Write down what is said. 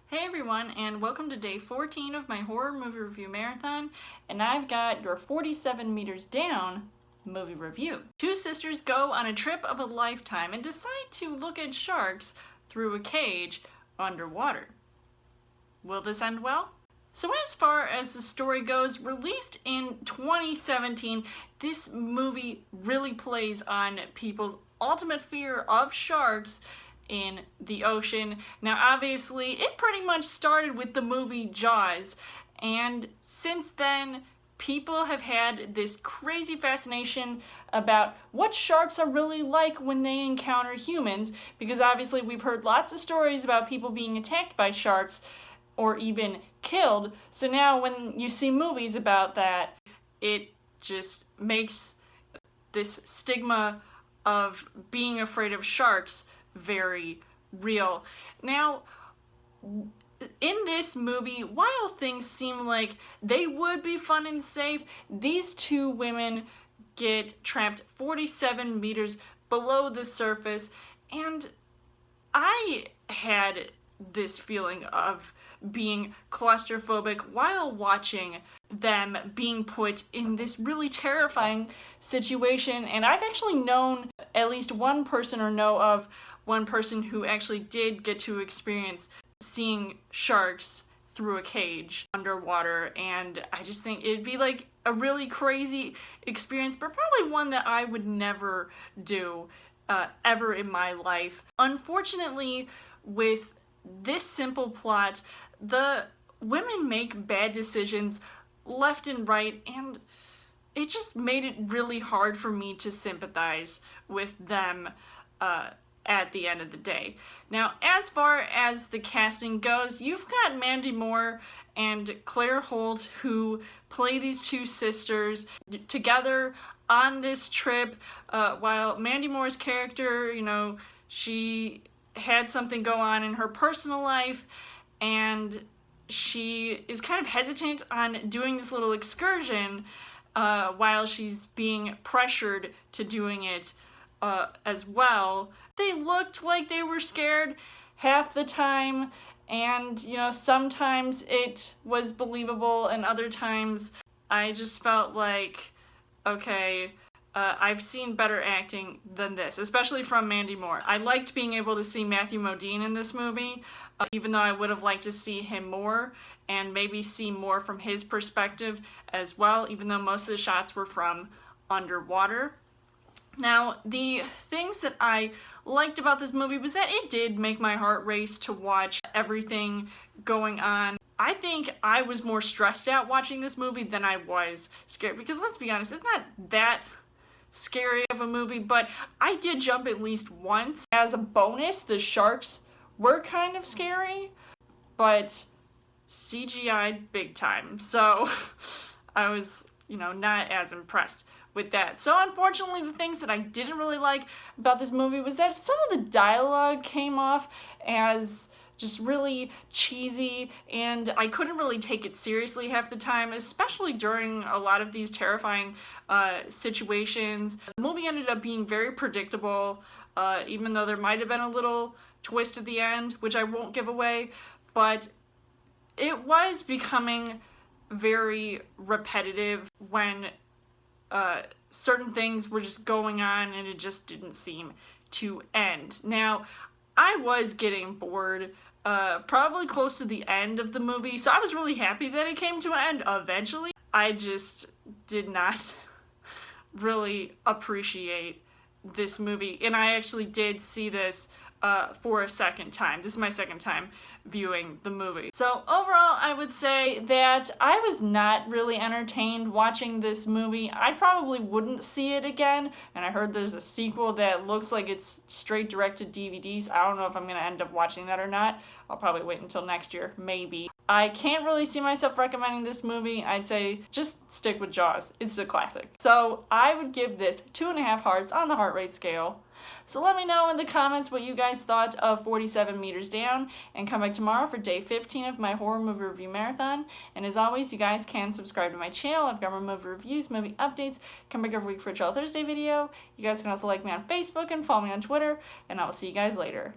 Hey everyone, and welcome to day 14 of my horror movie review marathon, and I've got your 47 Meters Down movie review. Two sisters go on a trip of a lifetime and decide to look at sharks through a cage underwater. Will this end well? So as far as the story goes, released in 2017, this movie really plays on people's ultimate fear of sharks in the ocean. Now obviously it pretty much started with the movie Jaws, and since then people have had this crazy fascination about what sharks are really like when they encounter humans, because obviously we've heard lots of stories about people being attacked by sharks or even killed. So now when you see movies about that, it just makes this stigma of being afraid of sharks very real. Now, in this movie, while things seem like they would be fun and safe, these two women get trapped 47 meters below the surface, and I had this feeling of being claustrophobic while watching them being put in this really terrifying situation. And I've actually known at least one person, or know of one person, who actually did get to experience seeing sharks through a cage underwater, and I just think it'd be like a really crazy experience, but probably one that I would never do ever in my life. Unfortunately, with this simple plot, the women make bad decisions left and right, and it just made it really hard for me to sympathize with them at the end of the day. Now, as far as the casting goes, you've got Mandy Moore and Claire Holt, who play these two sisters together on this trip, while Mandy Moore's character, she had something go on in her personal life, and she is kind of hesitant on doing this little excursion while she's being pressured to doing it as well. They looked like they were scared half the time, and sometimes it was believable, and other times I just felt like, okay, I've seen better acting than this, especially from Mandy Moore. I liked being able to see Matthew Modine in this movie, even though I would have liked to see him more, and maybe see more from his perspective as well, even though most of the shots were from underwater. Now, the things that I liked about this movie was that it did make my heart race to watch everything going on. I think I was more stressed out watching this movie than I was scared, because let's be honest, it's not that scary of a movie, but I did jump at least once. As a bonus, the sharks were kind of scary, but CGI'd big time, so I was, not as impressed with that. So unfortunately, the things that I didn't really like about this movie was that some of the dialogue came off as just really cheesy, and I couldn't really take it seriously half the time, especially during a lot of these terrifying situations. The movie ended up being very predictable, even though there might have been a little twist at the end, which I won't give away, but it was becoming very repetitive when certain things were just going on, and it just didn't seem to end. Now, I was getting bored probably close to the end of the movie, so I was really happy that it came to an end eventually. I just did not really appreciate this movie, and I actually did see this for a second time. This is my second time viewing the movie. So overall, I would say that I was not really entertained watching this movie. I probably wouldn't see it again, and I heard there's a sequel that looks like it's straight direct to DVDs. I don't know if I'm going to end up watching that or not. I'll probably wait until next year, maybe. I can't really see myself recommending this movie. I'd say just stick with Jaws. It's a classic. So I would give this 2.5 hearts on the heart rate scale. So let me know in the comments what you guys thought of 47 Meters Down, and come back tomorrow for day 15 of my horror movie review marathon. And as always, you guys can subscribe to my channel. I've got more movie reviews, movie updates. Come back every week for a Trail Thursday video. You guys can also like me on Facebook and follow me on Twitter, and I will see you guys later.